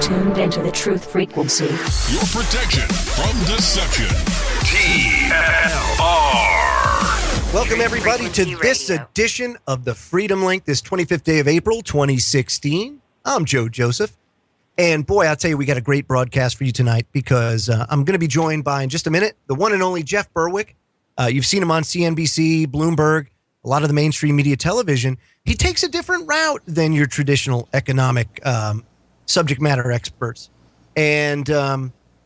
tuned into the truth frequency. Your protection from deception. TLR. Welcome, everybody, to this edition of the Freedom Link, this 25th day of April, 2016. I'm Joe Joseph. And boy, I'll tell you, we got a great broadcast for you tonight because I'm going to be joined by, in just a minute, the one and only Jeff Berwick. You've seen him on CNBC, Bloomberg, a lot of the mainstream media television. He takes a different route than your traditional economic subject matter experts. And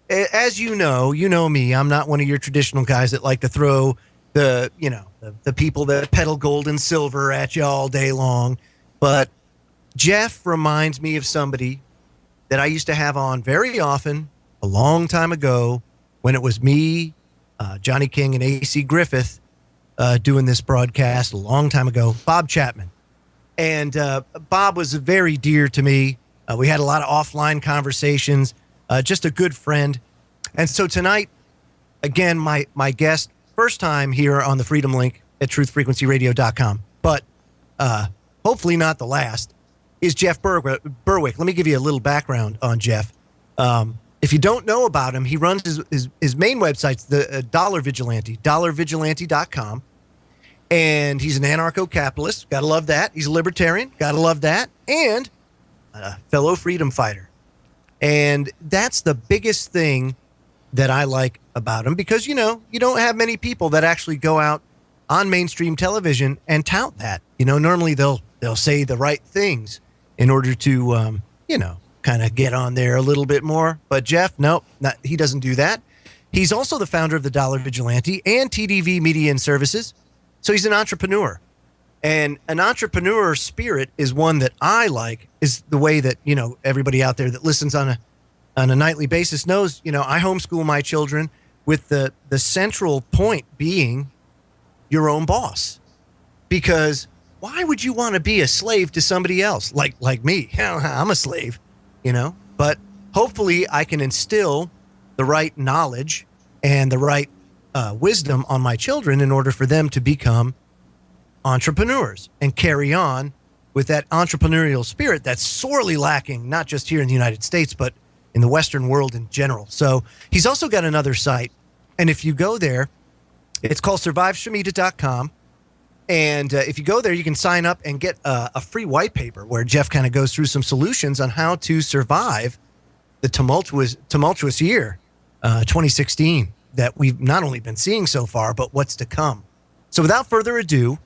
as you know me, I'm not one of your traditional guys that like to throw the people that peddle gold and silver at you all day long. But Jeff reminds me of somebody that I used to have on very often a long time ago when it was me, Johnny King, and AC Griffith doing this broadcast a long time ago, Bob Chapman. And Bob was very dear to me. We had a lot of offline conversations, just a good friend. And so tonight, again, my guest, first time here on the Freedom Link at truthfrequencyradio.com, but hopefully not the last, is Jeff Berwick. Let me give you a little background on Jeff. If you don't know about him, he runs his main website's the Dollar Vigilante, dollarvigilante.com. And he's an anarcho-capitalist. Got to love that. He's a libertarian. Got to love that. And a fellow freedom fighter. And that's the biggest thing that I like about him because, you don't have many people that actually go out on mainstream television and tout that. Normally they'll say the right things in order to, kind of get on there a little bit more. But Jeff, he doesn't do that. He's also the founder of the Dollar Vigilante and TDV Media and Services. So he's an entrepreneur. And an entrepreneur spirit is one that I like, is the way that, everybody out there that listens on a nightly basis knows, I homeschool my children with the central point being your own boss. Because why would you want to be a slave to somebody else like me? I'm a slave, but hopefully I can instill the right knowledge and the right wisdom on my children in order for them to become entrepreneurs and carry on with that entrepreneurial spirit that's sorely lacking, not just here in the United States, but in the Western world in general. So he's also got another site. And if you go there, it's called surviveshemitah.com. And if you go there, you can sign up and get a free white paper where Jeff kind of goes through some solutions on how to survive the tumultuous year, 2016, that we've not only been seeing so far, but what's to come. So without further ado,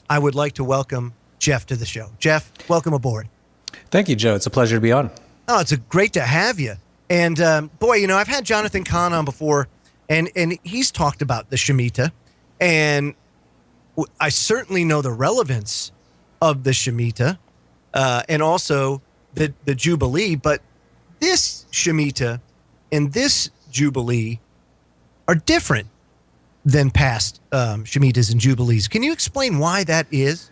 I would like to welcome Jeff to the show. Jeff, welcome aboard. Thank you, Joe. It's a pleasure to be on. Oh, it's great to have you. And boy, I've had Jonathan Cahn on before, and he's talked about the Shemitah, and I certainly know the relevance of the Shemitah and also the Jubilee, but this Shemitah and this Jubilee are different than past Shemitahs and Jubilees. Can you explain why that is?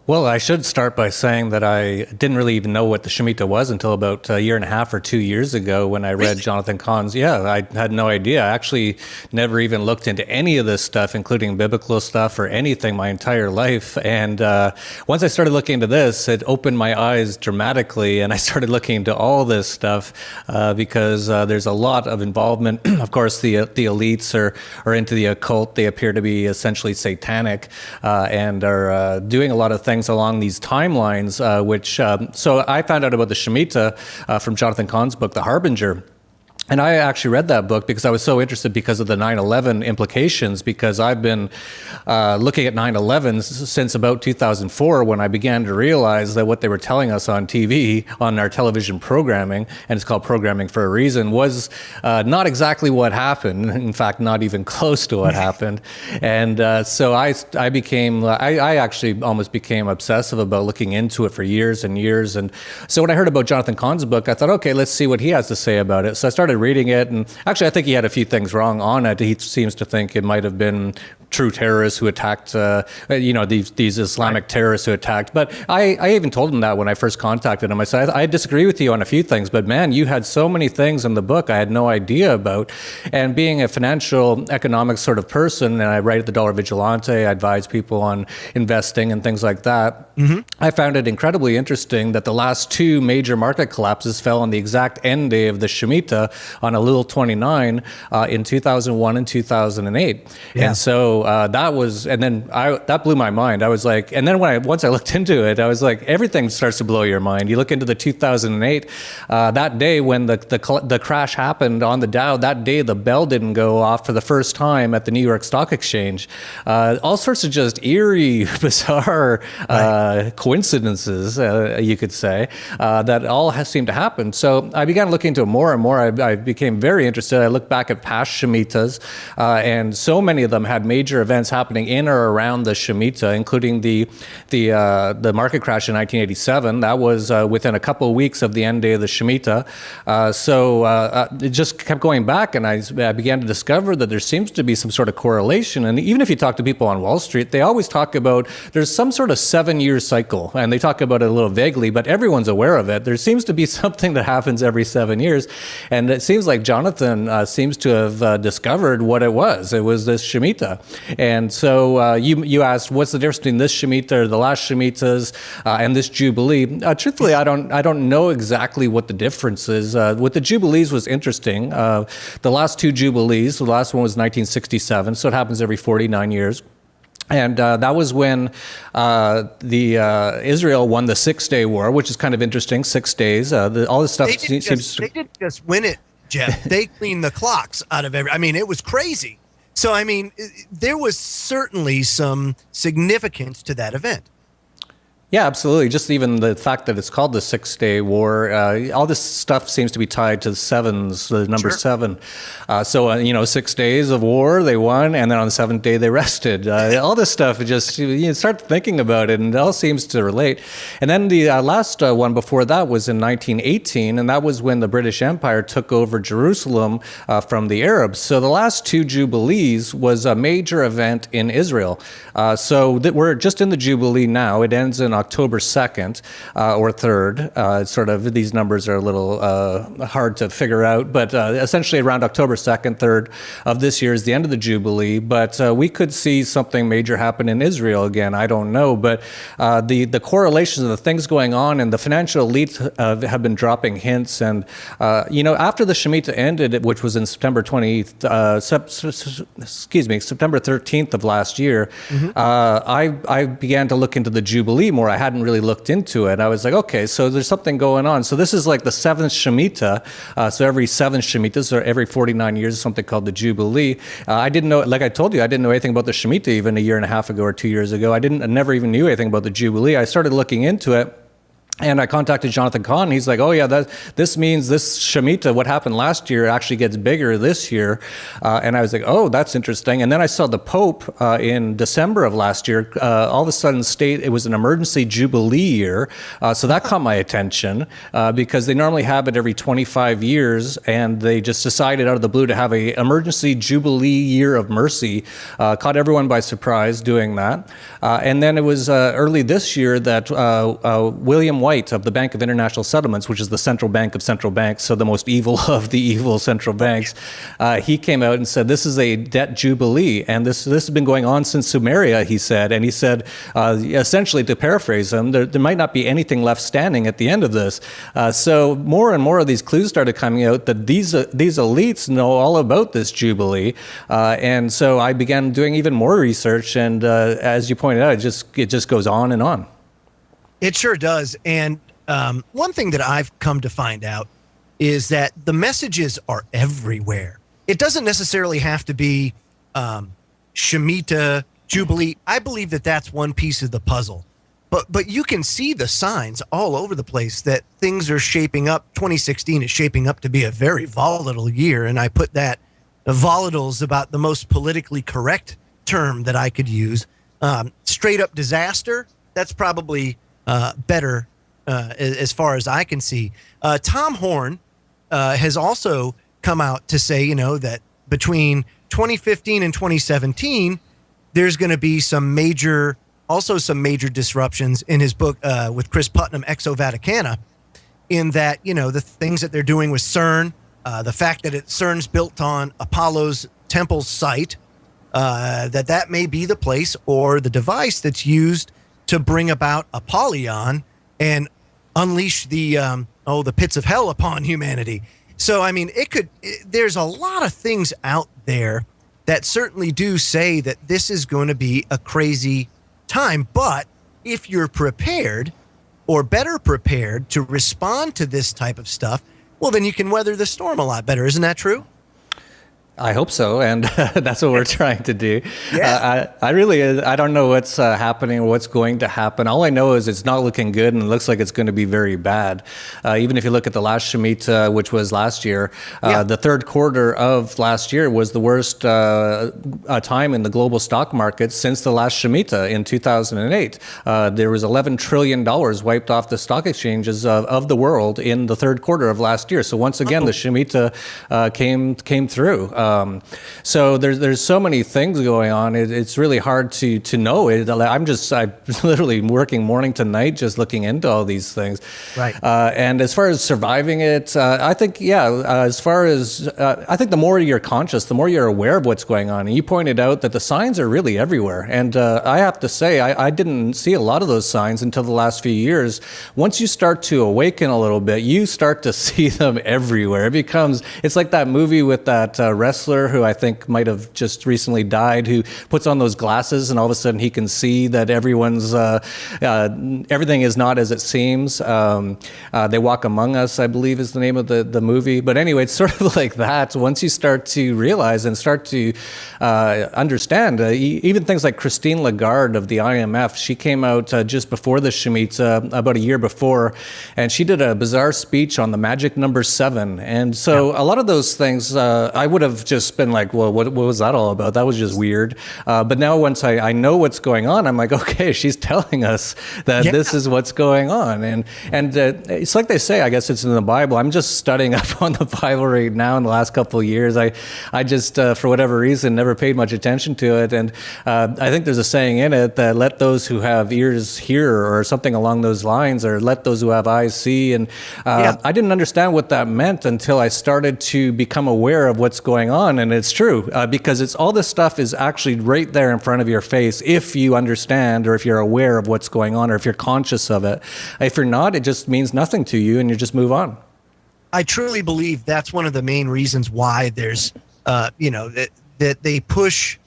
Well, I should start by saying that I didn't really even know what the Shemitah was until about a year and a half or 2 years ago when I read Jonathan Cahn's. Yeah, I had no idea. I actually never even looked into any of this stuff, including biblical stuff or anything my entire life. And once I started looking into this, it opened my eyes dramatically, and I started looking into all this stuff because there's a lot of involvement. Of course, the elites are into the occult. They appear to be essentially satanic and are doing a lot of things along these timelines, so I found out about the Shemitah from Jonathan Cahn's book, The Harbinger. And I actually read that book because I was so interested because of the 9/11 implications, because I've been looking at 9/11 since about 2004 when I began to realize that what they were telling us on TV, on our television programming, and it's called programming for a reason, was not exactly what happened. In fact, not even close to what happened. And so I actually almost became obsessive about looking into it for years and years. And so when I heard about Jonathan Cahn's book, I thought, okay, let's see what he has to say about it. So I started reading it, and actually I think he had a few things wrong on it. He seems to think it might have been true terrorists who attacked, these Islamic terrorists who attacked. But I even told him that when I first contacted him. I said, I disagree with you on a few things, but man, you had so many things in the book I had no idea about. And being a financial economics sort of person, and I write at the Dollar Vigilante, I advise people on investing and things like that. I found it incredibly interesting that the last two major market collapses fell on the exact end day of the Shemitah on Elul 29 in 2001 and 2008. Yeah. And so that blew my mind. I was like, and then once I looked into it, I was like, everything starts to blow your mind. You look into the 2008, that day when the crash happened on the Dow, that day the bell didn't go off for the first time at the New York Stock Exchange. All sorts of just eerie, bizarre coincidences, you could say, that all seemed to happen. So I began looking into it more and more. I became very interested. I looked back at past Shemitahs, and so many of them had major events happening in or around the Shemitah, including the market crash in 1987. That was within a couple of weeks of the end day of the Shemitah. So it just kept going back, and I began to discover that there seems to be some sort of correlation. And even if you talk to people on Wall Street, they always talk about there's some sort of 7-year cycle, and they talk about it a little vaguely, but everyone's aware of it. There seems to be something that happens every 7 years, and it seems like Jonathan seems to have discovered what it was. It was this Shemitah. And so you asked, what's the difference between this Shemitah or the last Shemitahs and this Jubilee? Truthfully, I don't know exactly what the difference is. With the Jubilees was interesting. The last two Jubilees, the last one was 1967, so it happens every 49 years. And that was when Israel won the 6-day war, which is kind of interesting. 6 days. All this stuff seems. They didn't just win it, Jeff. They cleaned the clocks out of every. I mean, it was crazy. So, I mean, there was certainly some significance to that event. Yeah, absolutely. Just even the fact that it's called the 6-day war, all this stuff seems to be tied to the sevens, the number 7. So 6 days of war, they won, and then on the 7th day they rested. All this stuff, just you start thinking about it, and it all seems to relate. And then the last one before that was in 1918, and that was when the British Empire took over Jerusalem from the Arabs. So the last two Jubilees was a major event in Israel. We're just in the Jubilee now. It ends in October 2nd or 3rd. Sort of these numbers are a little hard to figure out, but essentially around October 2nd, 3rd of this year is the end of the Jubilee. But we could see something major happen in Israel again. I don't know, but the correlations of the things going on and the financial elite have been dropping hints. And after the Shemitah ended, which was in September 13th of last year, I began to look into the Jubilee more. I hadn't really looked into it. I was like, okay, so there's something going on. So this is like the 7th Shemitah. So every 7 Shemitahs or every 49 years is something called the Jubilee. I didn't know, like I told you, I didn't know anything about the Shemitah even a year and a half ago or 2 years ago. I never even knew anything about the Jubilee. I started looking into it. And I contacted Jonathan Kahn, and he's like, oh, yeah, this means this Shemitah, what happened last year, actually gets bigger this year. And I was like, oh, that's interesting. And then I saw the Pope in December of last year, all of a sudden state it was an emergency Jubilee year. So that caught my attention because they normally have it every 25 years, and they just decided out of the blue to have a emergency Jubilee year of mercy. Caught everyone by surprise doing that. And then it was early this year that William White of the Bank of International Settlements, which is the central bank of central banks, so the most evil of the evil central banks, he came out and said, this is a debt jubilee, and this has been going on since Sumeria, he said. And he said, essentially, to paraphrase him, there might not be anything left standing at the end of this. So more and more of these clues started coming out that these elites know all about this jubilee. And so I began doing even more research, and as you pointed out, it just goes on and on. It sure does. And one thing that I've come to find out is that the messages are everywhere. It doesn't necessarily have to be Shemitah, Jubilee. I believe that that's one piece of the puzzle. But you can see the signs all over the place that things are shaping up. 2016 is shaping up to be a very volatile year. And I put that volatile is about the most politically correct term that I could use. Straight up disaster, that's probably better as far as I can see. Tom Horn has also come out to say, that between 2015 and 2017, there's going to be some major disruptions in his book with Chris Putnam, Exo Vaticana, in that, the things that they're doing with CERN, the fact that CERN's built on Apollo's temple site, that may be the place or the device that's used to bring about Apollyon and unleash the pits of hell upon humanity. So, I mean, there's a lot of things out there that certainly do say that this is going to be a crazy time. But if you're prepared or better prepared to respond to this type of stuff, well, then you can weather the storm a lot better. Isn't that true? I hope so, and that's what we're trying to do. Yeah. I don't know what's happening or what's going to happen. All I know is it's not looking good, and it looks like it's going to be very bad. Even if you look at the last Shemitah, which was last year, the third quarter of last year was the worst time in the global stock market since the last Shemitah in 2008. There was $11 trillion wiped off the stock exchanges of the world in the third quarter of last year. So once again, the Shemitah came through. So there's so many things going on. It's really hard to know it. I'm literally working morning to night just looking into all these things. Right. And as far as surviving it, I think I think the more you're conscious, the more you're aware of what's going on. And you pointed out that the signs are really everywhere. And I have to say, I didn't see a lot of those signs until the last few years. Once you start to awaken a little bit, you start to see them everywhere. It's like that movie with that wrestler who I think might have just recently died, who puts on those glasses and all of a sudden he can see that everything is not as it seems. They Walk Among Us, I believe is the name of the movie. But anyway, it's sort of like that. Once you start to realize and start to understand, even things like Christine Lagarde of the IMF, she came out just before the Shemitah, about a year before, and she did a bizarre speech on the magic number 7. And so a lot of those things, I would have just been like, well, what was that all about? That was just weird. But now once I know what's going on, I'm like, okay, she's telling us that this is what's going on. And it's like they say, I guess it's in the Bible. I'm just studying up on the Bible right now in the last couple of years. I just, for whatever reason, never paid much attention to it. And I think there's a saying in it that let those who have ears hear, or something along those lines, or let those who have eyes see. And I didn't understand what that meant until I started to become aware of what's going on. And it's true, because it's all this stuff is actually right there in front of your face if you understand, or if you're aware of what's going on, or if you're conscious of it. If you're not, it just means nothing to you and you just move on. I truly believe that's one of the main reasons why there's, that they push.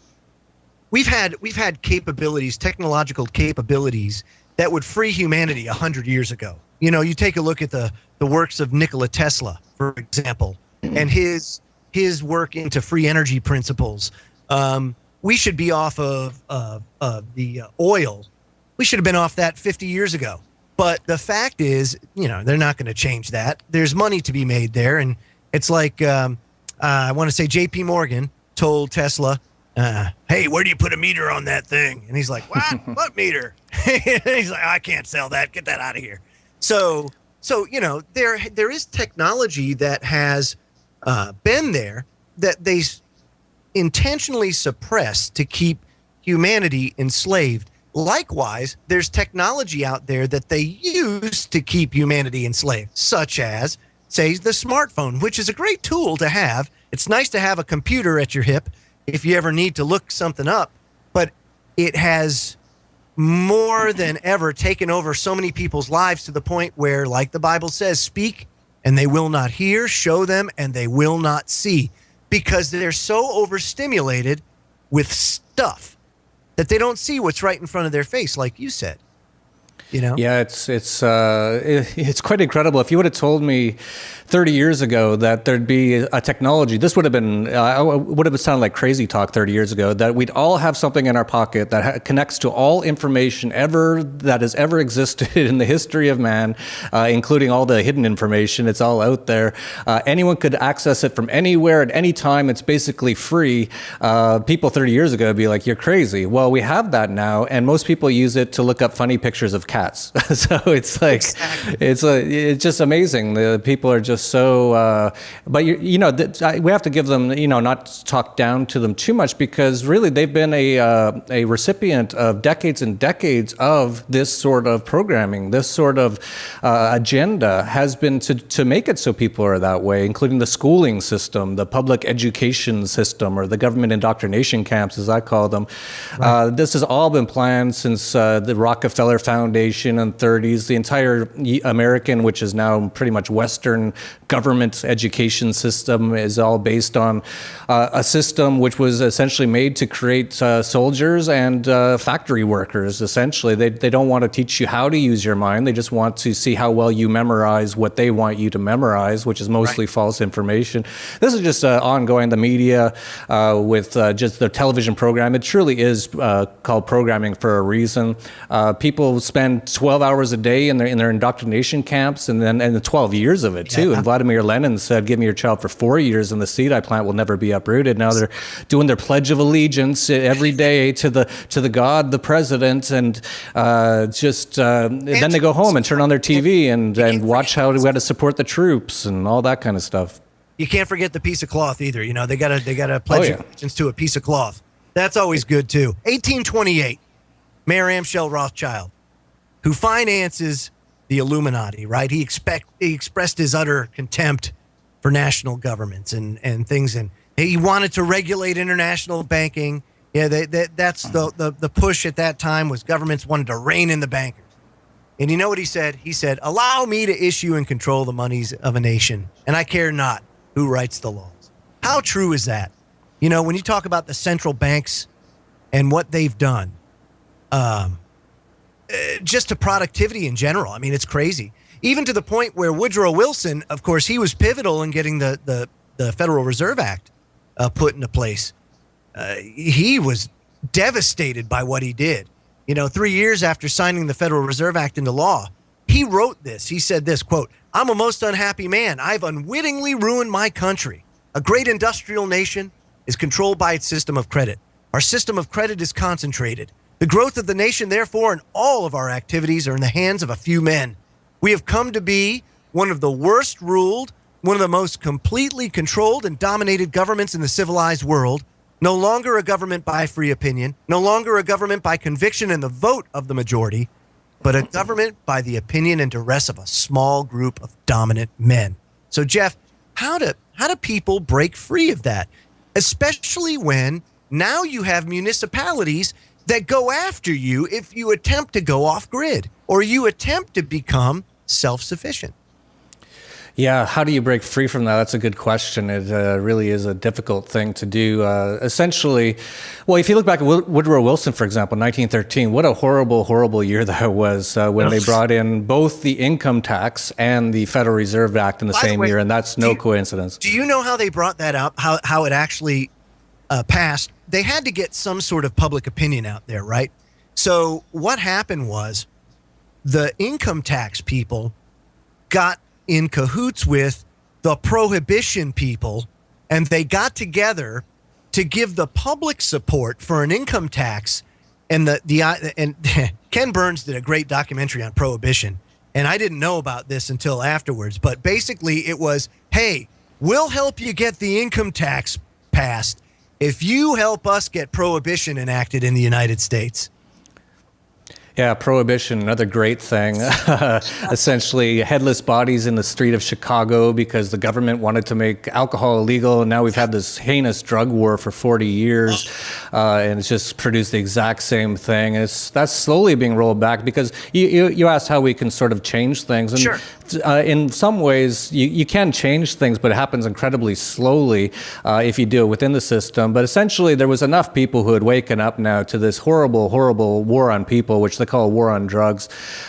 We've had capabilities, technological capabilities that would free humanity 100 years ago. You know, you take a look at the works of Nikola Tesla, for example, and his work into free energy principles. We should be off of the oil. We should have been off that 50 years ago. But the fact is, they're not going to change that. There's money to be made there. And it's like, I want to say JP Morgan told Tesla, hey, where do you put a meter on that thing? And he's like, what? What meter? He's like, I can't sell that. Get that out of here. So there is technology that has been there that they intentionally suppress to keep humanity enslaved. Likewise, there's technology out there that they use to keep humanity enslaved, such as, say, the smartphone, which is a great tool to have. It's nice to have a computer at your hip if you ever need to look something up, but it has more than ever taken over so many people's lives to the point where, like the Bible says, speak and they will not hear, show them and they will not see, because they're so overstimulated with stuff that they don't see what's right in front of their face, like you said. Yeah, it's quite incredible. If you would have told me 30 years ago that there'd be a technology, this would have been would have sounded like crazy talk 30 years ago, that we'd all have something in our pocket that connects to all information that has ever existed in the history of man, including all the hidden information. It's all out there. Anyone could access it from anywhere at any time. It's basically free. People 30 years ago would be like, you're crazy. Well, we have that now, and most people use it to look up funny pictures of cats. So it's like, exactly. It's just amazing. The people are just just so, but we have to give them, not talk down to them too much, because really they've been a recipient of decades and decades of this sort of programming. This sort of agenda has been to make it so people are that way, including the schooling system, the public education system, or the government indoctrination camps, as I call them. Right. This has all been planned since the Rockefeller Foundation in the 30s. The entire American, which is now pretty much Western government education system, is all based on a system which was essentially made to create soldiers and factory workers. Essentially, they don't want to teach you how to use your mind. They just want to see how well you memorize what they want you to memorize, which is mostly false information. This is just ongoing. The media with just the television program. It truly is called programming for a reason. People spend 12 hours a day in their indoctrination camps, and the 12 years of it too. Yeah. And Vladimir Lenin said, "Give me your child for 4 years, and the seed I plant will never be uprooted." Now they're doing their Pledge of Allegiance every day to the God, the president, and then they go home and turn on their TV and watch how we got to support the troops and all that kind of stuff. You can't forget the piece of cloth either. They gotta pledge allegiance to a piece of cloth. That's always good too. 1828, Mayor Amschel Rothschild, who finances the Illuminati, right? He expressed his utter contempt for national governments and things, and he wanted to regulate international banking. Yeah, that's the push at that time was governments wanted to rein in the bankers. And you know what he said? He said, "Allow me to issue and control the monies of a nation, and I care not who writes the laws." How true is that? When you talk about the central banks and what they've done, just to productivity in general, I mean, it's crazy. Even to the point where Woodrow Wilson, of course, he was pivotal in getting the Federal Reserve Act put into place. He was devastated by what he did. 3 years after signing the Federal Reserve Act into law, he wrote this. He said this, quote, "I'm a most unhappy man. I've unwittingly ruined my country. A great industrial nation is controlled by its system of credit. Our system of credit is concentrated. The growth of the nation, therefore, and all of our activities are in the hands of a few men. We have come to be one of the worst ruled, one of the most completely controlled and dominated governments in the civilized world. No longer a government by free opinion, no longer a government by conviction and the vote of the majority, but a government by the opinion and duress of a small group of dominant men." So, Jeff, how do people break free of that? Especially when now you have municipalities that go after you if you attempt to go off grid or you attempt to become self-sufficient. Yeah, how do you break free from that? That's a good question. It really is a difficult thing to do. Essentially, well, if you look back at Woodrow Wilson, for example, 1913, what a horrible, horrible year that was when they brought in both the income tax and the Federal Reserve Act in the same year, and that's no coincidence. Do you know how they brought that up, how it actually passed? They had to get some sort of public opinion out there, right? So what happened was the income tax people got in cahoots with the prohibition people, and they got together to give the public support for an income tax. And and Ken Burns did a great documentary on prohibition, and I didn't know about this until afterwards. But basically, it was, hey, we'll help you get the income tax passed if you help us get prohibition enacted in the United States. Yeah, prohibition, another great thing. Essentially, headless bodies in the street of Chicago because the government wanted to make alcohol illegal. And now we've had this heinous drug war for 40 years, and it's just produced the exact same thing. That's slowly being rolled back because you asked how we can sort of change things. And sure. In some ways, you can change things, but it happens incredibly slowly if you do it within the system. But essentially, there was enough people who had waken up now to this horrible, horrible war on people, which they call a war on drugs.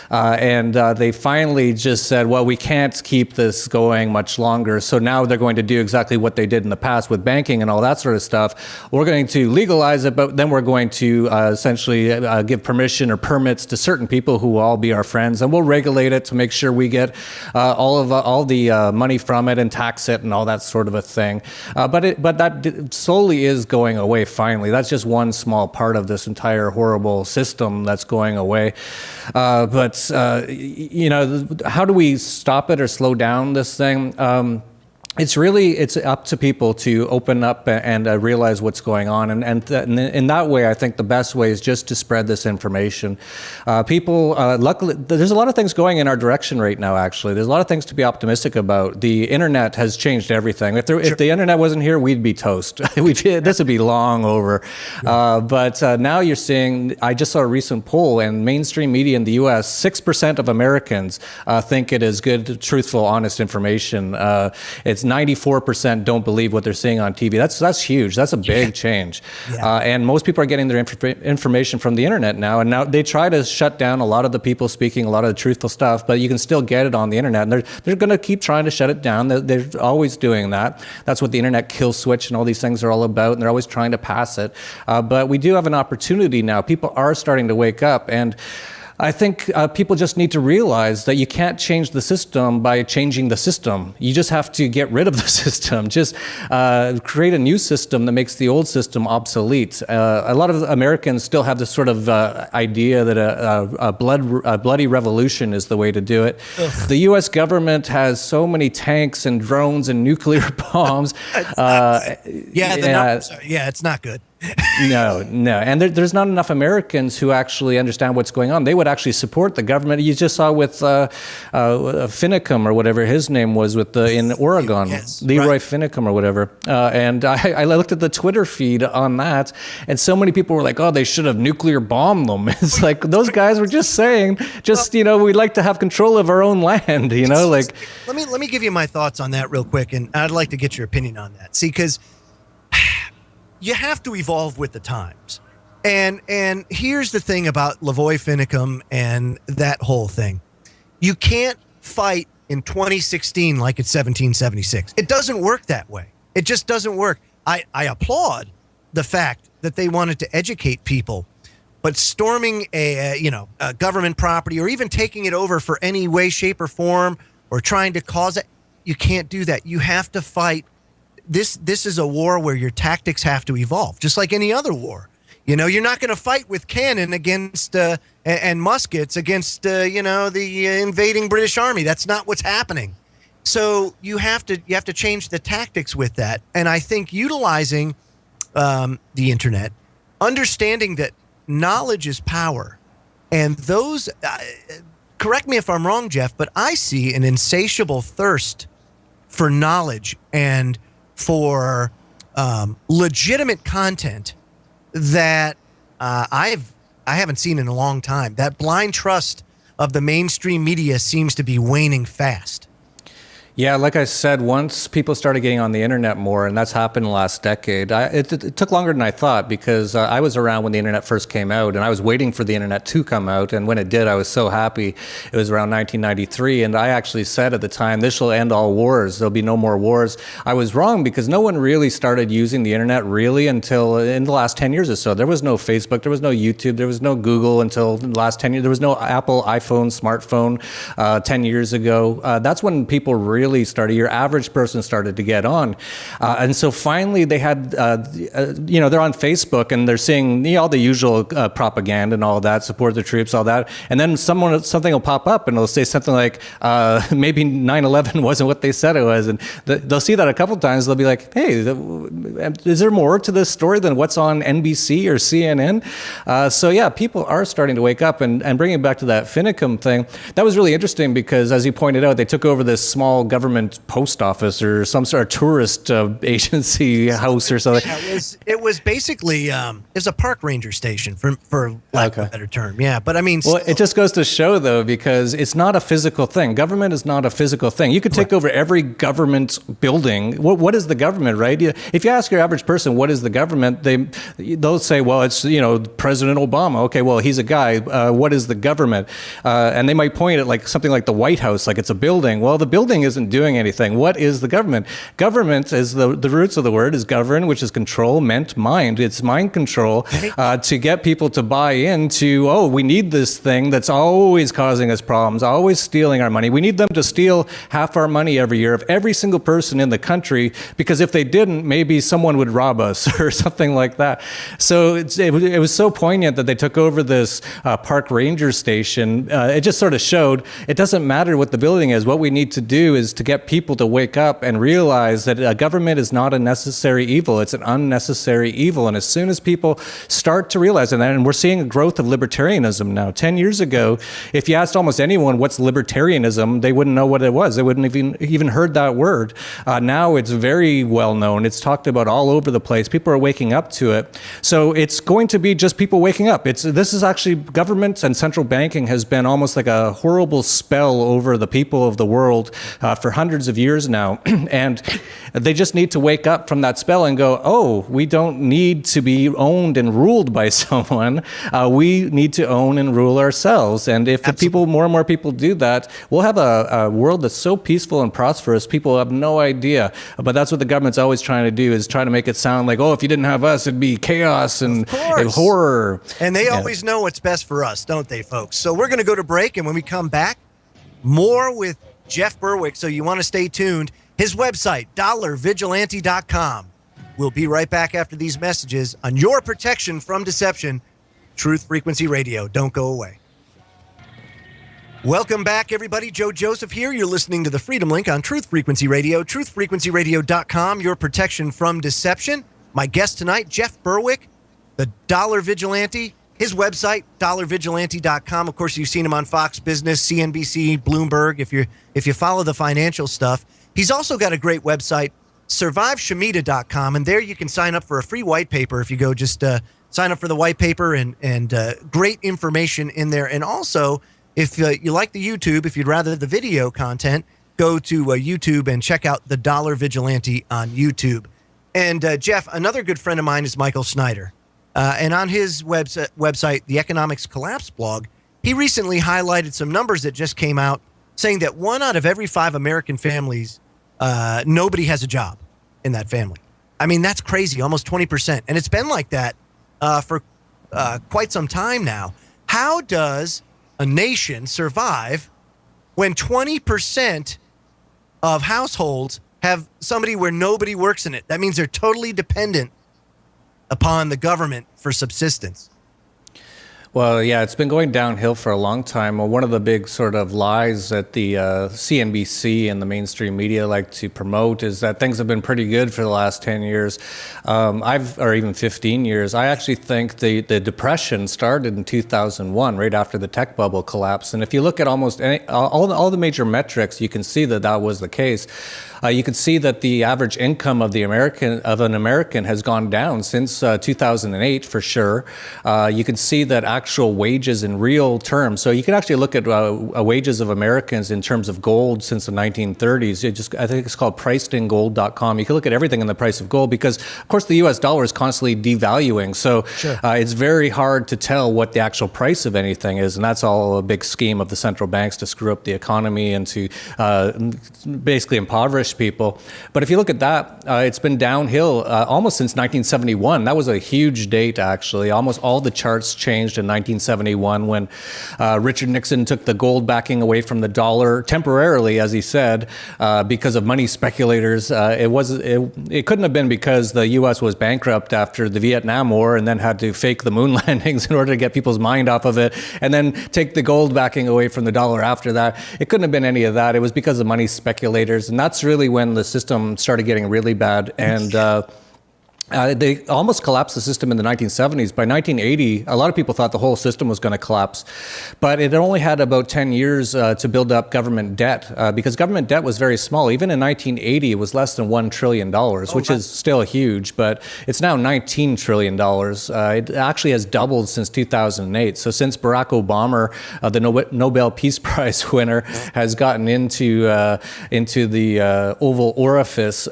And they finally just said, well, we can't keep this going much longer. So now they're going to do exactly what they did in the past with banking and all that sort of stuff. We're going to legalize it, but then we're going to essentially give permission or permits to certain people who will all be our friends. And we'll regulate it to make sure we get all the money from it and tax it and all that sort of a thing. But that slowly is going away finally. That's just one small part of this entire horrible system that's going away. But how do we stop it or slow down this thing? It's up to people to open up and realize what's going on. And in that way, I think the best way is just to spread this information. Luckily, there's a lot of things going in our direction right now, actually. There's a lot of things to be optimistic about. The internet has changed everything. If the internet wasn't here, we'd be toast. This would be long over. But now you're seeing, I just saw a recent poll, and mainstream media in the U.S., 6% of Americans think it is good, truthful, honest information. It's 94% don't believe what they're seeing on TV. That's huge. That's a big change. Yeah. And most people are getting their information from the internet now. And now they try to shut down a lot of the people speaking a lot of the truthful stuff, but you can still get it on the internet. And they're going to keep trying to shut it down. They're always doing that. That's what the internet kill switch and all these things are all about. And they're always trying to pass it. But we do have an opportunity now. People are starting to wake up. And I think people just need to realize that you can't change the system by changing the system. You just have to get rid of the system. Just create a new system that makes the old system obsolete. A lot of Americans still have this sort of idea that a bloody revolution is the way to do it. Ugh. The U.S. government has so many tanks and drones and nuclear bombs. It's not good. No. And there's not enough Americans who actually understand what's going on. They would actually support the government. You just saw with Finicum or whatever his name was in Oregon, yes, Leroy right. Finicum or whatever. And I looked at the Twitter feed on that, and so many people were like, oh, they should have nuclear bombed them. It's like those guys were just saying, we'd like to have control of our own land, like. Let me give you my thoughts on that real quick, and I'd like to get your opinion on that. See, because you have to evolve with the times. And here's the thing about Leroy Finicum and that whole thing. You can't fight in 2016 like it's 1776. It doesn't work that way. It just doesn't work. I applaud the fact that they wanted to educate people, but storming a government property or even taking it over for any way, shape, or form or trying to cause it, you can't do that. You have to fight. This is a war where your tactics have to evolve, just like any other war. You're not going to fight with cannon against and muskets against the invading British Army. That's not what's happening. So you have to change the tactics with that. And I think utilizing the internet, understanding that knowledge is power, and those. Correct me if I'm wrong, Jeff, but I see an insatiable thirst for knowledge and for legitimate content that I haven't seen in a long time. That blind trust of the mainstream media seems to be waning fast. Yeah, like I said, once people started getting on the internet more, and that's happened in the last decade, it took longer than I thought because I was around when the internet first came out, and I was waiting for the internet to come out, and when it did, I was so happy. It was around 1993, and I actually said at the time, this will end all wars. There'll be no more wars. I was wrong because no one really started using the internet really until in the last 10 years or so. There was no Facebook, there was no YouTube, there was no Google until the last 10 years. There was no Apple iPhone, smartphone 10 years ago. That's when people really started, your average person started to get on. And so finally they had, they're on Facebook and they're seeing all the usual propaganda and all that, support the troops, all that. And then something will pop up and it'll say something like, maybe 9/11 wasn't what they said it was. And they'll see that a couple times. They'll be like, hey, is there more to this story than what's on NBC or CNN? So yeah, people are starting to wake up and bringing it back to that Finicum thing. That was really interesting because as you pointed out, they took over this small government post office or some sort of tourist agency house or something. Yeah, it was basically it was a park ranger station for lack of a better term. Yeah, but I mean, well, it just goes to show though, because it's not a physical thing. Government is not a physical thing. You could take over every government building. What is the government, right? If you ask your average person what is the government, they'll say, well, it's President Obama. Okay, well, he's a guy. What is the government? And they might point at like something like the White House, like it's a building. Well, the building isn't isn't doing anything. What is the government? Government is the roots of the word is govern, which is control, meant mind. It's mind control to get people to buy into, oh, we need this thing that's always causing us problems, always stealing our money. We need them to steal half our money every year of every single person in the country, because if they didn't, maybe someone would rob us or something like that. So it was so poignant that they took over this park ranger station. It just sort of showed it doesn't matter what the building is. What we need to do is to get people to wake up and realize that government is not a necessary evil. It's an unnecessary evil. And as soon as people start to realize that, and we're seeing a growth of libertarianism now. 10 years ago, if you asked almost anyone what's libertarianism, they wouldn't know what it was. They wouldn't even heard that word. Now it's very well known. It's talked about all over the place. People are waking up to it. So it's going to be just people waking up. This is actually government and central banking has been almost like a horrible spell over the people of the world for hundreds of years now. And they just need to wake up from that spell and go, oh, we don't need to be owned and ruled by someone. We need to own and rule ourselves. And if more and more people do that, we'll have a world that's so peaceful and prosperous, people have no idea. But that's what the government's always trying to do, is try to make it sound like, oh, if you didn't have us, it'd be chaos and horror. And they always know what's best for us, don't they, folks? So we're going to go to break, and when we come back, more with Jeff Berwick, so you want to stay tuned. His website, dollarvigilante.com. We'll be right back after these messages on your protection from deception, Truth Frequency Radio. Don't go away. Welcome back, everybody. Joe Joseph here. You're listening to the Freedom Link on Truth Frequency Radio, truthfrequencyradio.com, your protection from deception. My guest tonight, Jeff Berwick, the Dollar Vigilante. His website, dollarvigilante.com. Of course, you've seen him on Fox Business, CNBC, Bloomberg, if you follow the financial stuff. He's also got a great website, surviveshemitah.com, and there you can sign up for a free white paper if you go just sign up for the white paper, and great information in there. And also, if you like the YouTube, if you'd rather the video content, go to YouTube and check out the Dollar Vigilante on YouTube. And Jeff, another good friend of mine is Michael Snyder. And on his website, the Economics Collapse blog, he recently highlighted some numbers that just came out saying that 1 out of every 5 American families, nobody has a job in that family. I mean, that's crazy, almost 20%. And it's been like that for quite some time now. How does a nation survive when 20% of households have somebody where nobody works in it? That means they're totally dependent upon the government for subsistence. Well, yeah, it's been going downhill for a long time. Well, one of the big sort of lies that the CNBC and the mainstream media like to promote is that things have been pretty good for the last 10 years, or even 15 years. I actually think the depression started in 2001, right after the tech bubble collapsed. And if you look at almost all the major metrics, you can see that was the case. You can see that the average income of an American has gone down since 2008 for sure. You can see that actual wages in real terms. So you can actually look at wages of Americans in terms of gold since the 1930s. I think it's called pricedingold.com. You can look at everything in the price of gold because, of course, the U.S. dollar is constantly devaluing. So sure. It's very hard to tell what the actual price of anything is, and that's all a big scheme of the central banks to screw up the economy and to basically impoverish people. But if you look at that, it's been downhill almost since 1971. That was a huge date, actually. Almost all the charts changed in 1971 when Richard Nixon took the gold backing away from the dollar temporarily, as he said, because of money speculators. It couldn't have been because the U.S. was bankrupt after the Vietnam War and then had to fake the moon landings in order to get people's mind off of it, and then take the gold backing away from the dollar after that. It couldn't have been any of that. It was because of money speculators, and that's really when the system started getting really bad. And they almost collapsed the system in the 1970s. By 1980, a lot of people thought the whole system was going to collapse. But it only had about 10 years to build up government debt because government debt was very small. Even in 1980, it was less than $1 trillion, which is still huge, but it's now $19 trillion. It actually has doubled since 2008. So since Barack Obama, the Nobel Peace Prize winner, has gotten into the Oval Orifice,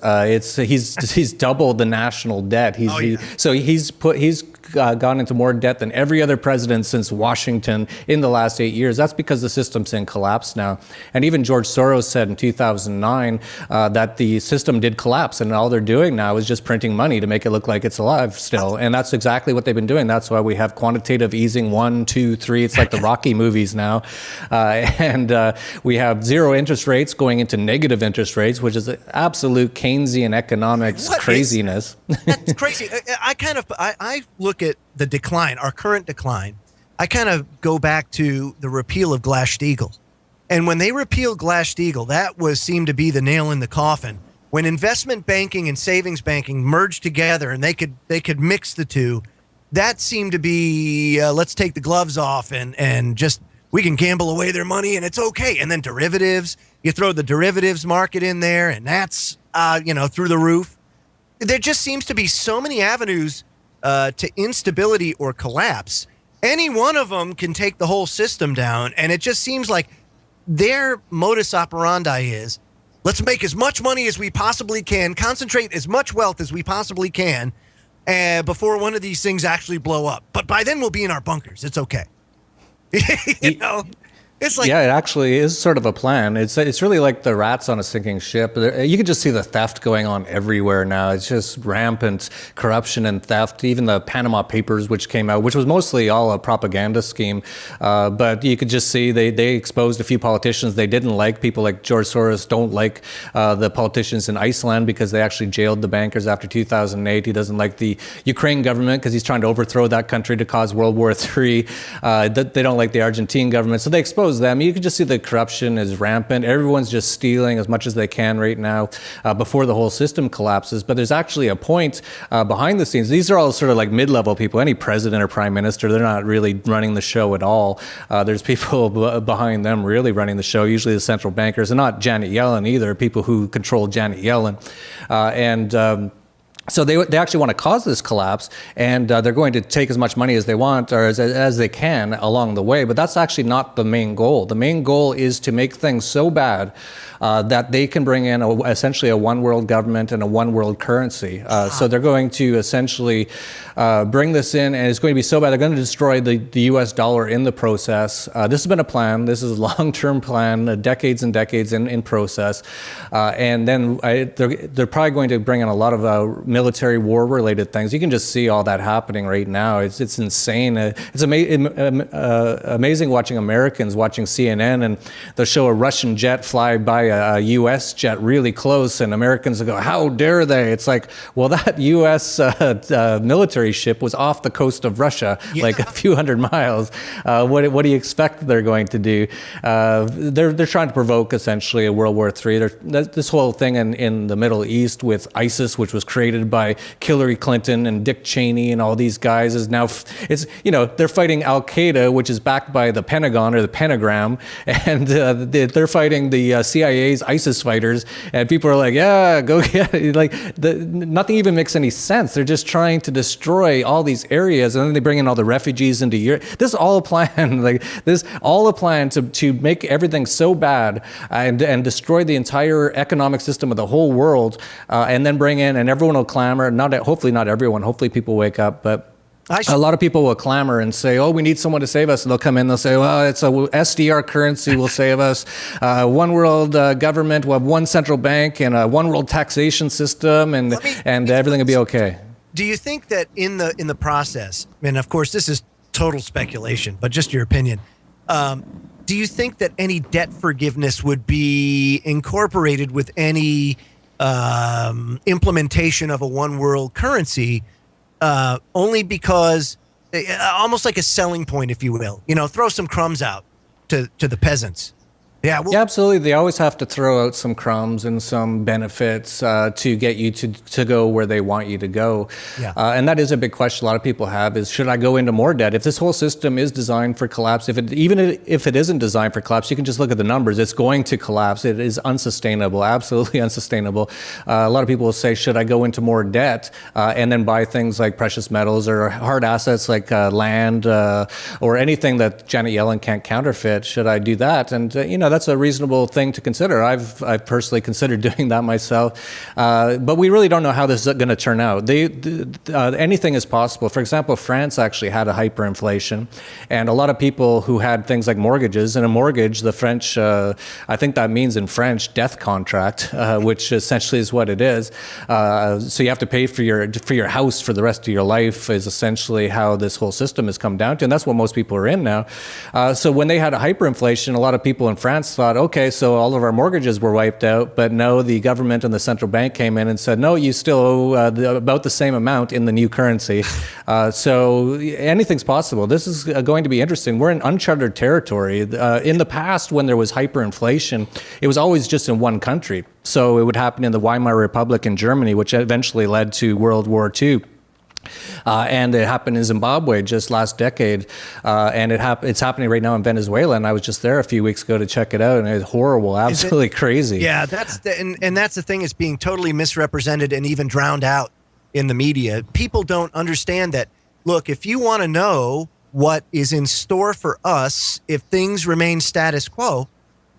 he's doubled the national debt. He's gone into more debt than every other president since Washington in the last 8 years. That's because the system's in collapse now. And even George Soros said in 2009 that the system did collapse, and all they're doing now is just printing money to make it look like it's alive still. And that's exactly what they've been doing. That's why we have quantitative easing 1, 2, 3. It's like the Rocky movies now. And we have zero interest rates going into negative interest rates, which is absolute Keynesian economics craziness. That's crazy. I look at the decline, our current decline. I kind of go back to the repeal of Glass-Steagall. And when they repealed Glass-Steagall, that seemed to be the nail in the coffin. When investment banking and savings banking merged together and they could mix the two, that seemed to be let's take the gloves off and just we can gamble away their money and it's okay. And then derivatives, you throw the derivatives market in there and that's through the roof. There just seems to be so many avenues to instability or collapse. Any one of them can take the whole system down, and it just seems like their modus operandi is, let's make as much money as we possibly can, concentrate as much wealth as we possibly can before one of these things actually blow up. But by then we'll be in our bunkers. It's okay. It's like, yeah, it actually is sort of a plan. It's really like the rats on a sinking ship. You can just see the theft going on everywhere now. It's just rampant corruption and theft. Even the Panama Papers, which came out, which was mostly all a propaganda scheme. But you could just see they exposed a few politicians they didn't like. People like George Soros don't like the politicians in Iceland because they actually jailed the bankers after 2008. He doesn't like the Ukraine government because he's trying to overthrow that country to cause World War III. They don't like the Argentine government. So they exposed them. You can just see the corruption is rampant. Everyone's just stealing as much as they can right now before the whole system collapses. But there's actually a point behind the scenes. These are all sort of like mid-level people. Any president or prime minister, they're not really running the show at all. There's people behind them really running the show, usually the central bankers, and not Janet Yellen either, people who control Janet Yellen. So they actually want to cause this collapse, and they're going to take as much money as they want or as they can along the way. But that's actually not the main goal. The main goal is to make things so bad that they can bring in essentially a one world government and a one world currency. So they're going to essentially bring this in, and it's going to be so bad they're going to destroy the U.S. dollar in the process. This has been a plan. This is a long-term plan, decades and decades in process. And then they're probably going to bring in a lot of military war-related things. You can just see all that happening right now. It's insane. It's amazing watching Americans watching CNN, and they'll show a Russian jet fly by a U.S. jet really close, and Americans will go, how dare they? It's like, well, that U.S. military ship was off the coast of Russia, like a few hundred miles. What do you expect they're going to do? They're trying to provoke essentially a World War III. This whole thing in the Middle East with ISIS, which was created by Hillary Clinton and Dick Cheney and all these guys, is now they're fighting Al Qaeda, which is backed by the Pentagon or the Pentagram, and they're fighting the CIA's ISIS fighters, and people are like, yeah, go get it. Like nothing even makes any sense. They're just trying to destroy all these areas, and then they bring in all the refugees into Europe. This is all a plan. To make everything so bad and destroy the entire economic system of the whole world, and then bring in, and everyone will clamor. Hopefully not everyone. Hopefully people wake up, but a lot of people will clamor and say, oh, we need someone to save us. And they'll come in, they'll say, well, it's a SDR currency will save us. One world government, we'll have one central bank and a one world taxation system, and everything will be okay. Do you think that in the process, and of course this is total speculation, but just your opinion, do you think that any debt forgiveness would be incorporated with any implementation of a one world currency, only because almost like a selling point, if you will, throw some crumbs out to the peasants? Yeah, absolutely. They always have to throw out some crumbs and some benefits to get you to go where they want you to go. Yeah. And that is a big question a lot of people have is, should I go into more debt? If this whole system is designed for collapse, even if it isn't designed for collapse, you can just look at the numbers. It's going to collapse. It is unsustainable, absolutely unsustainable. A lot of people will say, should I go into more debt and then buy things like precious metals or hard assets like land or anything that Janet Yellen can't counterfeit? Should I do that? And, that's a reasonable thing to consider. I've personally considered doing that myself, but we really don't know how this is going to turn out. Anything is possible. For example, France actually had a hyperinflation, and a lot of people who had things like mortgages, and a mortgage, the French, I think that means in French, death contract, which essentially is what it is. So you have to pay for your house for the rest of your life is essentially how this whole system has come down to, and that's what most people are in now. So when they had a hyperinflation, a lot of people in France thought, okay, so all of our mortgages were wiped out, but no, the government and the central bank came in and said, no, you still owe about the same amount in the new currency. So anything's possible. This is going to be interesting. We're in uncharted territory. In the past, when there was hyperinflation, it was always just in one country. So it would happen in the Weimar Republic in Germany, which eventually led to World War II. And it happened in Zimbabwe just last decade, and it's happening right now in Venezuela. And I was just there a few weeks ago to check it out, and it's horrible, absolutely crazy. Yeah, that's the thing. It's being totally misrepresented and even drowned out in the media. People don't understand that. Look, if you want to know what is in store for us if things remain status quo,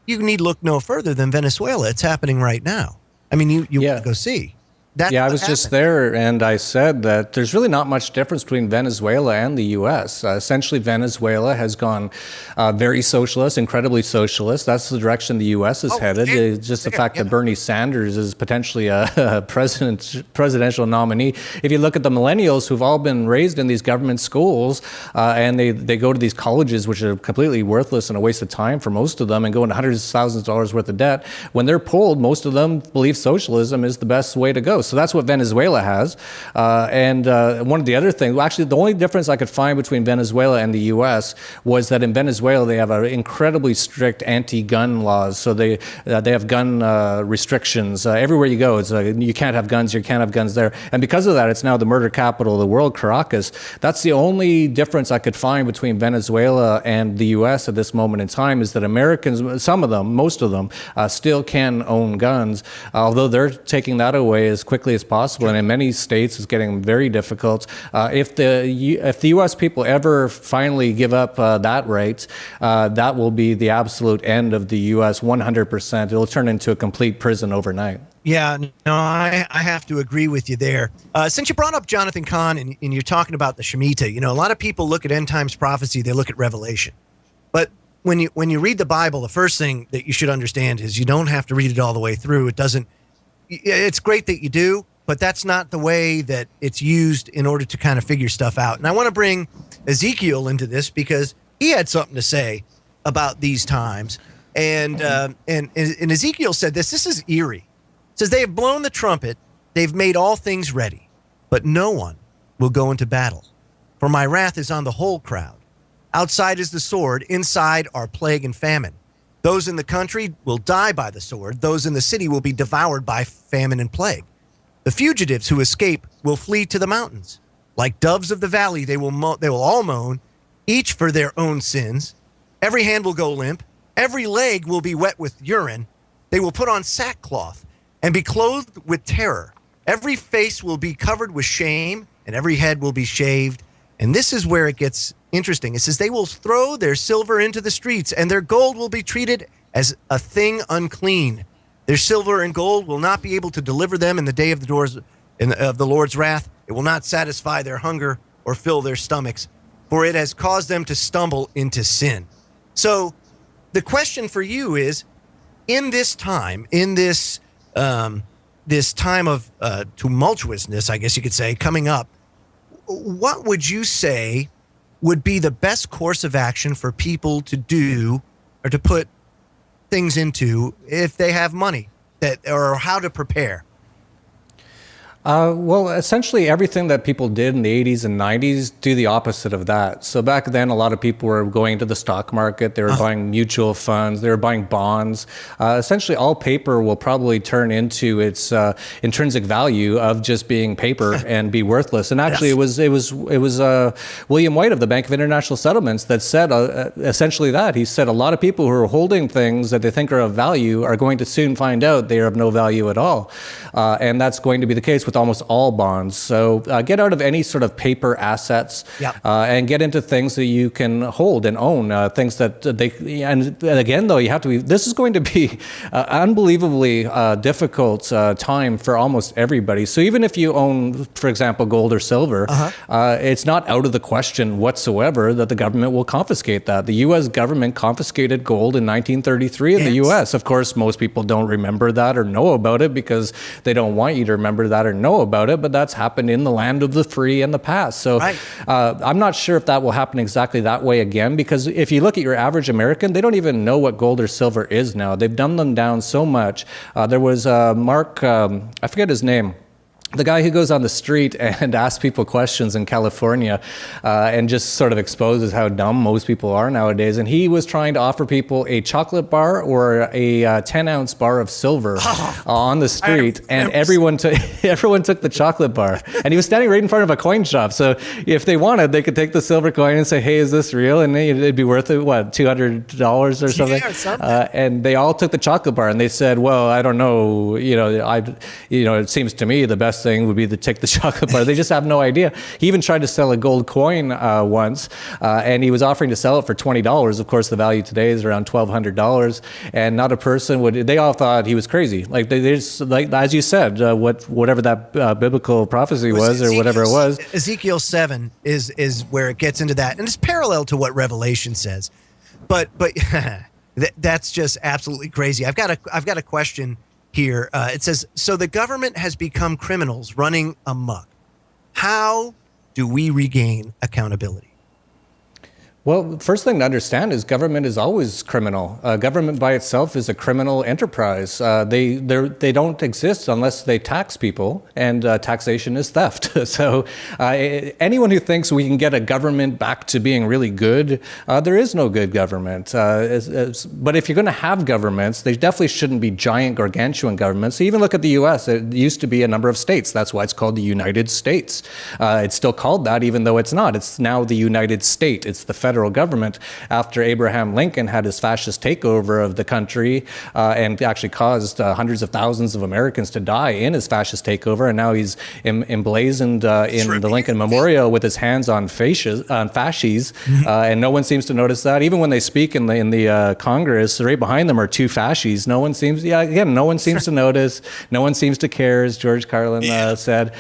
you need look no further than Venezuela. It's happening right now. I mean, you go see. I was just there, and I said that there's really not much difference between Venezuela and the U.S. Essentially, Venezuela has gone very socialist, incredibly socialist. That's the direction the U.S. is headed. It's just the fact that Bernie Sanders is potentially a presidential nominee. If you look at the millennials who've all been raised in these government schools, and they go to these colleges, which are completely worthless and a waste of time for most of them, and go into hundreds of thousands of dollars worth of debt, when they're polled, most of them believe socialism is the best way to go. So that's what Venezuela has. And one of the other things, actually, the only difference I could find between Venezuela and the U.S. was that in Venezuela, they have incredibly strict anti-gun laws. So they have gun restrictions. Everywhere you go, it's you can't have guns, you can't have guns there. And because of that, it's now the murder capital of the world, Caracas. That's the only difference I could find between Venezuela and the U.S. at this moment in time, is that Americans, some of them, most of them, still can own guns, although they're taking that away as quickly as possible, and in many states it's getting very difficult. If the U.S. people ever finally give up that right, that will be the absolute end of the U.S. 100%. It'll turn into a complete prison overnight. Yeah, no, I have to agree with you there. Since you brought up Jonathan Cahn and you're talking about the Shemitah, a lot of people look at end times prophecy, they look at Revelation. But when you read the Bible, the first thing that you should understand is you don't have to read it all the way through. It's great that you do, but that's not the way that it's used in order to kind of figure stuff out. And I want to bring Ezekiel into this because he had something to say about these times. And Ezekiel said this is eerie. It says, they have blown the trumpet, they've made all things ready, but no one will go into battle. For my wrath is on the whole crowd. Outside is the sword, inside are plague and famine. Those in the country will die by the sword. Those in the city will be devoured by famine and plague. The fugitives who escape will flee to the mountains. Like doves of the valley, they will all moan, each for their own sins. Every hand will go limp. Every leg will be wet with urine. They will put on sackcloth and be clothed with terror. Every face will be covered with shame, and every head will be shaved. And this is where it gets interesting. It says, they will throw their silver into the streets, and their gold will be treated as a thing unclean. Their silver and gold will not be able to deliver them in the day of the Lord's wrath. It will not satisfy their hunger or fill their stomachs, for it has caused them to stumble into sin. So the question for you is, in this time, this time of tumultuousness, I guess you could say, coming up, what would you say would be the best course of action for people to do or to put things into if they have money, or how to prepare? Well, essentially everything that people did in the 80s and 90s, do the opposite of that. So back then, a lot of people were going to the stock market. They were buying mutual funds. They were buying bonds. Essentially, all paper will probably turn into its intrinsic value of just being paper and be worthless. And actually, it was William White of the Bank of International Settlements that said essentially that. He said a lot of people who are holding things that they think are of value are going to soon find out they are of no value at all. And that's going to be the case with with almost all bonds. So get out of any sort of paper assets and get into things that you can hold and own, things that and again, though, you have to be, this is going to be unbelievably difficult time for almost everybody. So even if you own, for example, gold or silver, it's not out of the question whatsoever that the government will confiscate that. The U.S. government confiscated gold in 1933 in the U.S. Of course, most people don't remember that or know about it because they don't want you to remember that or know about it, but that's happened in the land of the free in the past. So I'm not sure if that will happen exactly that way again, because if you look at your average American, they don't even know what gold or silver is now. They've dumbed them down so much. There was Mark, I forget his name, the guy who goes on the street and asks people questions in California and just sort of exposes how dumb most people are nowadays. And he was trying to offer people a chocolate bar or a 10-ounce bar of silver on the street. And everyone took the chocolate bar. And he was standing right in front of a coin shop. So if they wanted, they could take the silver coin and say, hey, is this real? And it'd be worth, what, $200 or something? Yeah, something. And they all took the chocolate bar. And they said, well, I don't know. It seems to me the best thing would be to take the chocolate bar. They just have no idea. He even tried to sell a gold coin once, and he was offering to sell it for $20. Of course, the value today is around $1,200, and not a person would. They all thought he was crazy. Like they just, like as you said, whatever that biblical prophecy was, or whatever it was. Ezekiel 7 is where it gets into that, and it's parallel to what Revelation says. But that's just absolutely crazy. I've got a question here. It says, so the government has become criminals running amok. How do we regain accountability? Well, first thing to understand is government is always criminal. Government by itself is a criminal enterprise. They don't exist unless they tax people, and taxation is theft. So anyone who thinks we can get a government back to being really good, there is no good government. But if you're going to have governments, they definitely shouldn't be giant, gargantuan governments. So even look at the U.S. It used to be a number of states. That's why it's called the United States. It's still called that, even though it's not. It's now the United State. It's the federal government after Abraham Lincoln had his fascist takeover of the country and actually caused hundreds of thousands of Americans to die in his fascist takeover. And now he's emblazoned in the Lincoln Memorial with his hands on fasces, and no one seems to notice that. Even when they speak in the Congress, right behind them are two fasces. No one seems to notice. No one seems to care, as George Carlin said.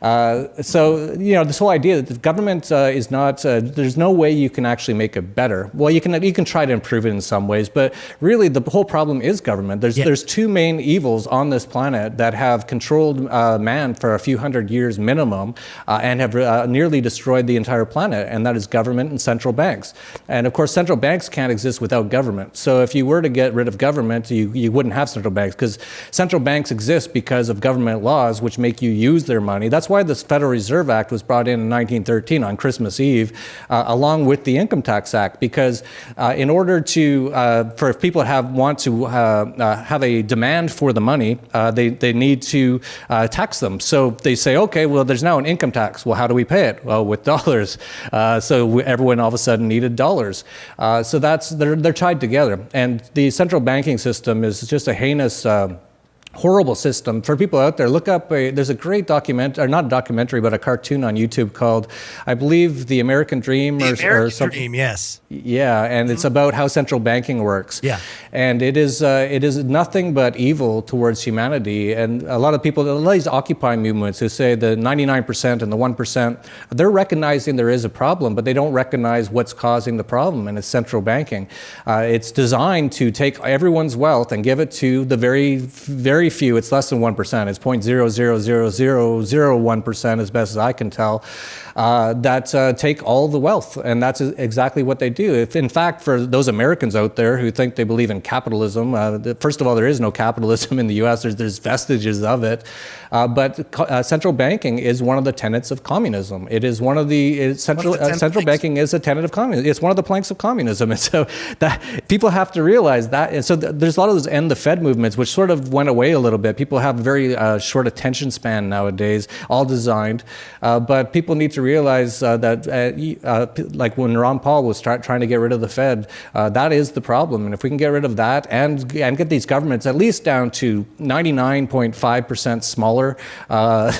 So, this whole idea that the government is not, there's no way you can actually make it better. Well, you can try to improve it in some ways, but really the whole problem is government. There's two main evils on this planet that have controlled man for a few hundred years minimum and have nearly destroyed the entire planet, and that is government and central banks. And of course, central banks can't exist without government. So if you were to get rid of government, you wouldn't have central banks, because central banks exist because of government laws which make you use their money. That's why this Federal Reserve Act was brought in 1913 on Christmas Eve, along with the Income Tax Act, because in order to, for if people want to have a demand for the money, they need to tax them. So they say, okay, well, there's now an income tax. Well, how do we pay it? Well, with dollars. So everyone all of a sudden needed dollars. So they're tied together. And the central banking system is just a heinous horrible system. For people out there, look up, there's a great document, or not a documentary, but a cartoon on YouTube called, I believe, The American Dream or something. Dream, yes. Yeah, and it's about how central banking works. Yeah. And it is nothing but evil towards humanity. And a lot of these Occupy movements who say the 99% and the 1%, they're recognizing there is a problem, but they don't recognize what's causing the problem, and it's central banking. It's designed to take everyone's wealth and give it to the very few. It's less than 1%. It's 0.00001% as best as I can tell, that take all the wealth. And that's exactly what they do. If, in fact, for those Americans out there who think they believe in capitalism, first of all, there is no capitalism in the U.S. There's vestiges of it. But central banking is one of the tenets of communism. It is one of the central banking is a tenet of communism. It's one of the planks of communism. And so that people have to realize that. And so there's a lot of those end the Fed movements, which sort of went away away a little bit. People have very short attention span nowadays, all designed. But people need to realize that, like when Ron Paul was trying to get rid of the Fed, that is the problem. And if we can get rid of that and get these governments at least down to 99.5% smaller,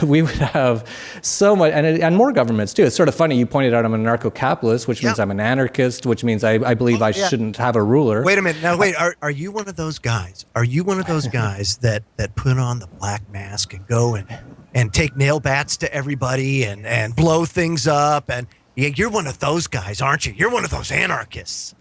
we would have so much, and more governments too. It's sort of funny. You pointed out I'm a anarcho-capitalist, which means I'm an anarchist, which means I believe I shouldn't have a ruler. Wait a minute. Now, wait. Are you one of those guys? Are you one of those guys that put on the black mask and go and take nail bats to everybody and blow things up? And you're one of those guys, aren't you? You're one of those anarchists.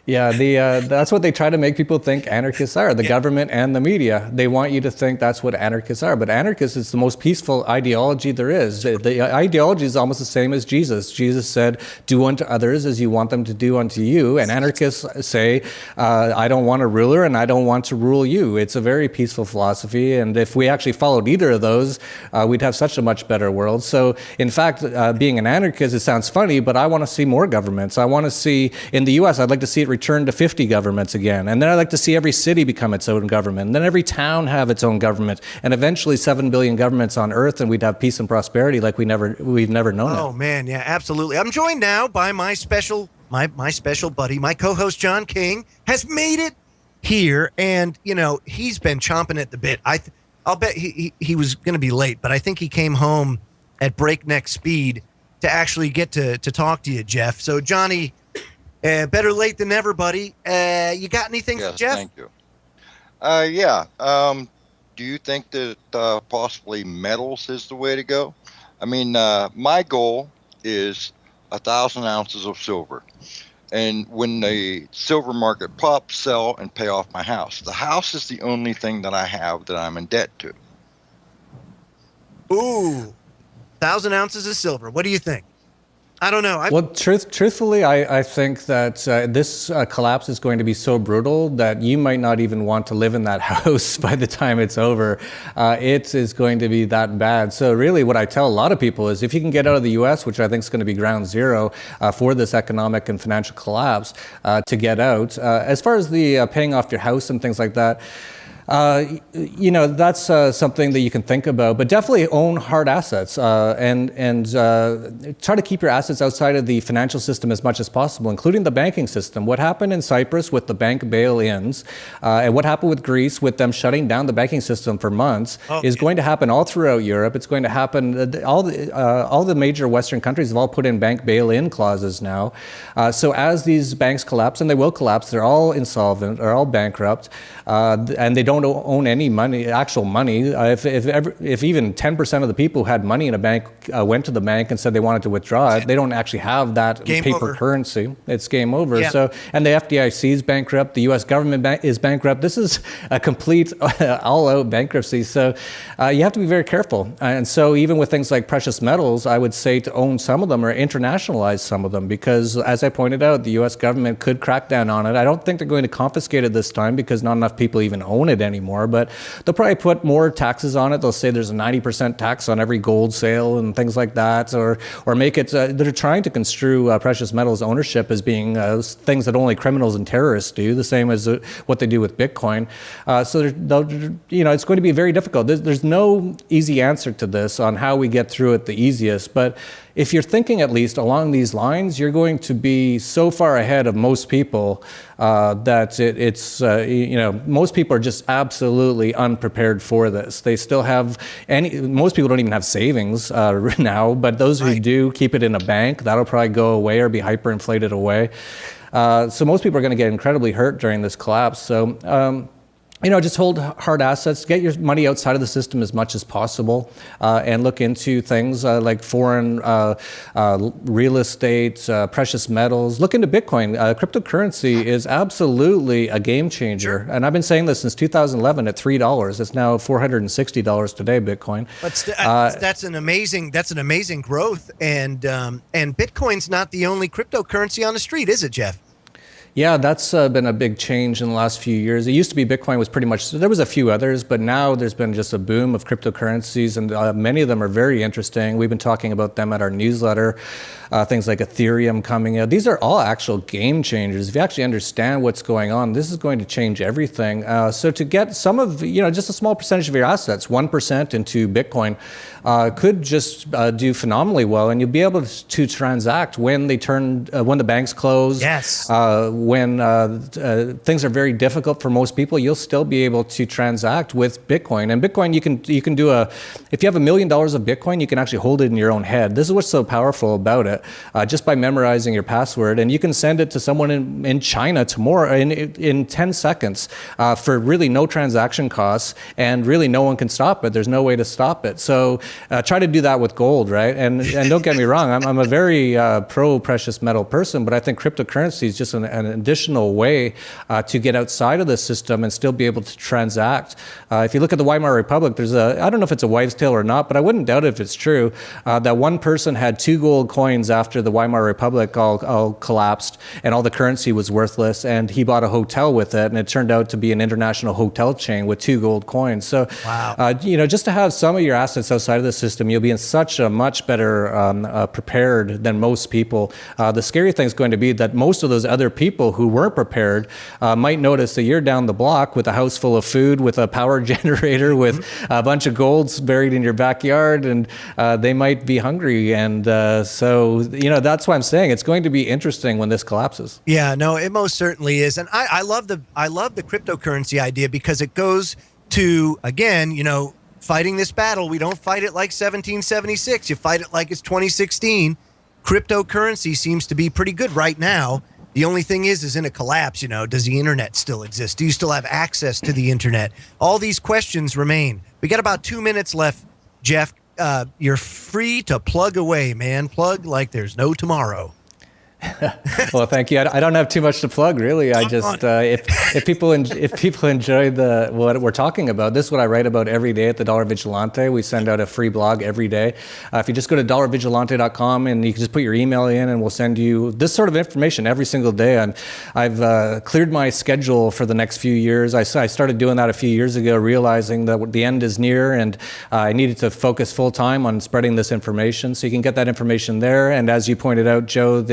Yeah, that's what they try to make people think anarchists are, the government and the media. They want you to think that's what anarchists are. But anarchists is the most peaceful ideology there is. The ideology is almost the same as Jesus. Jesus said, do unto others as you want them to do unto you. And anarchists say, I don't want a ruler and I don't want to rule you. It's a very peaceful philosophy. And if we actually followed either of those, we'd have such a much better world. So in fact, being an anarchist, it sounds funny, but I want to see more governments. I want to see, in the US, I'd like to see it return to 50 governments again. And then I'd like to see every city become its own government. And then every town have its own government. And eventually 7 billion governments on Earth, and we'd have peace and prosperity like we've never known it. Oh, man, yeah, absolutely. I'm joined now by my special buddy, my co-host John King, has made it here. And, he's been chomping at the bit. I'll bet he was going to be late, but I think he came home at breakneck speed to actually get to talk to you, Jeff. So, Johnny, better late than never, buddy. You got anything for Jeff? Thank you. Do you think that possibly metals is the way to go? I mean, my goal is 1,000 ounces of silver. And when the silver market pops, sell and pay off my house. The house is the only thing that I have that I'm in debt to. Ooh, 1,000 ounces of silver. What do you think? I don't know. Well, truthfully, I think that this collapse is going to be so brutal that you might not even want to live in that house by the time it's over. It is going to be that bad. So really what I tell a lot of people is if you can get out of the U.S., which I think is going to be ground zero for this economic and financial collapse, to get out. As far as the paying off your house and things like that, that's something that you can think about, but definitely own hard assets and try to keep your assets outside of the financial system as much as possible, including the banking system. What happened in Cyprus with the bank bail-ins and what happened with Greece with them shutting down the banking system for months is going to happen all throughout Europe. It's going to happen. All the major Western countries have all put in bank bail-in clauses now. So as these banks collapse, and they will collapse, they're all insolvent, they're all bankrupt, and they don't own any money, actual money. If even 10% of the people who had money in a bank went to the bank and said they wanted to withdraw it, they don't actually have that paper currency. It's game over. Yeah. So, and the FDIC is bankrupt. The U.S. government is bankrupt. This is a complete all-out bankruptcy. So you have to be very careful. And so even with things like precious metals, I would say to own some of them or internationalize some of them because, as I pointed out, the U.S. government could crack down on it. I don't think they're going to confiscate it this time because not enough people even own it anymore, but they'll probably put more taxes on it. They'll say there's a 90% tax on every gold sale and things like that, or make it, they're trying to construe precious metals ownership as being things that only criminals and terrorists do, the same as what they do with Bitcoin. So it's going to be very difficult. There's no easy answer to this on how we get through it the easiest, but if you're thinking at least along these lines, you're going to be so far ahead of most people that most people are just absolutely unprepared for this. They still have most people don't even have savings now, but those who do keep it in a bank, that'll probably go away or be hyperinflated away. So most people are going to get incredibly hurt during this collapse. So, just hold hard assets, get your money outside of the system as much as possible, and look into things like foreign real estate, precious metals. Look into Bitcoin. Cryptocurrency is absolutely a game changer. Sure. And I've been saying this since 2011 at $3. It's now $460 today, Bitcoin. But that's an amazing growth. And Bitcoin's not the only cryptocurrency on the street, is it, Jeff? Yeah, that's been a big change in the last few years. It used to be Bitcoin was pretty much, there was a few others, but now there's been just a boom of cryptocurrencies, and many of them are very interesting. We've been talking about them at our newsletter, things like Ethereum coming out. These are all actual game changers. If you actually understand what's going on, this is going to change everything. So to get some of, just a small percentage of your assets, 1% into Bitcoin, could just do phenomenally well, and you'll be able to transact when when the banks close. Yes. When things are very difficult for most people, you'll still be able to transact with Bitcoin. And Bitcoin, you can do if you have $1 million of Bitcoin, you can actually hold it in your own head. This is what's so powerful about it, just by memorizing your password. And you can send it to someone in China tomorrow in 10 seconds for really no transaction costs, and really no one can stop it. There's no way to stop it. So try to do that with gold, right? And don't get me wrong, I'm a very pro precious metal person, but I think cryptocurrency is just an additional way to get outside of the system and still be able to transact. If you look at the Weimar Republic, I don't know if it's a wives' tale or not, but I wouldn't doubt it if it's true, that one person had 2 gold coins after the Weimar Republic all collapsed and all the currency was worthless, and he bought a hotel with it, and it turned out to be an international hotel chain with 2 gold coins. So, wow. Just to have some of your assets outside of the system, you'll be in such a much better prepared than most people. The scary thing is going to be that most of those other people who weren't prepared might notice that you're down the block with a house full of food, with a power generator, with a bunch of golds buried in your backyard, and they might be hungry. And so that's why I'm saying it's going to be interesting when this collapses. Yeah, no, it most certainly is. And I love the cryptocurrency idea, because it goes to, again, fighting this battle. We don't fight it like 1776. You fight it like it's 2016. Cryptocurrency seems to be pretty good right now. The only thing is in a collapse, does the internet still exist? Do you still have access to the internet? All these questions remain. We got about 2 minutes left, Jeff. You're free to plug away, man. Plug like there's no tomorrow. Well, thank you. I don't have too much to plug, really. I just if people enjoy what we're talking about, this is what I write about every day at the Dollar Vigilante. We send out a free blog every day. If you just go to dollarvigilante.com, and you can just put your email in, and we'll send you this sort of information every single day. And I've cleared my schedule for the next few years. I started doing that a few years ago, realizing that the end is near, and I needed to focus full time on spreading this information. So you can get that information there. And as you pointed out, Joe,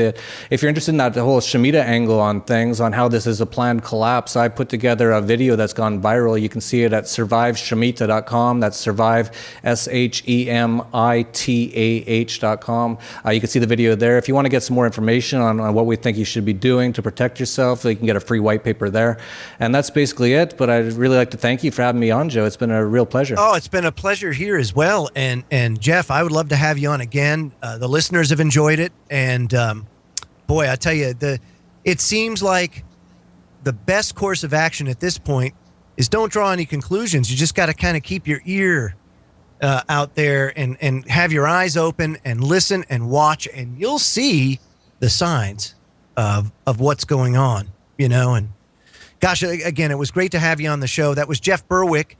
if you're interested in that whole Shemitah angle on things, on how this is a planned collapse, I put together a video that's gone viral. You can see it at surviveshemitah.com. That's survive, SHEMITAH.com. You can see the video there. If you want to get some more information on what we think you should be doing to protect yourself, you can get a free white paper there. And that's basically it. But I'd really like to thank you for having me on, Joe. It's been a real pleasure. Oh, it's been a pleasure here as well. And Jeff, I would love to have you on again. The listeners have enjoyed it. And boy, I tell you, it seems like the best course of action at this point is don't draw any conclusions. You just got to kind of keep your ear out there and have your eyes open and listen and watch, and you'll see the signs of what's going on, And gosh, again, it was great to have you on the show. That was Jeff Berwick,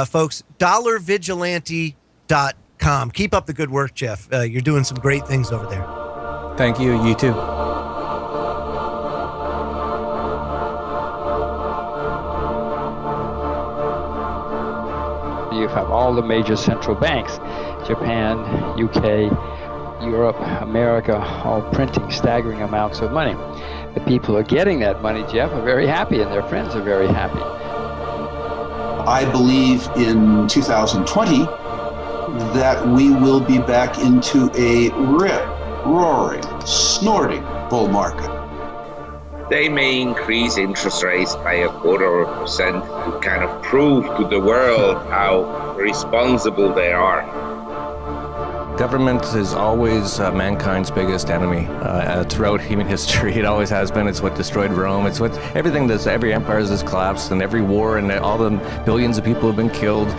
folks. DollarVigilante.com. Keep up the good work, Jeff. You're doing some great things over there. Thank you. You too. You have all the major central banks, Japan, UK, Europe, America, all printing staggering amounts of money. The people who are getting that money, Jeff, are very happy, and their friends are very happy. I believe in 2020 that we will be back into a rip-roaring, snorting bull market. They may increase interest rates by 0.25% to kind of prove to the world how responsible they are. Government is always mankind's biggest enemy throughout human history. It always has been. It's what destroyed Rome. It's what every empire has collapsed, and every war and all the billions of people have been killed.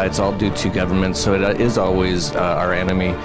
It's all due to government. So it is always our enemy.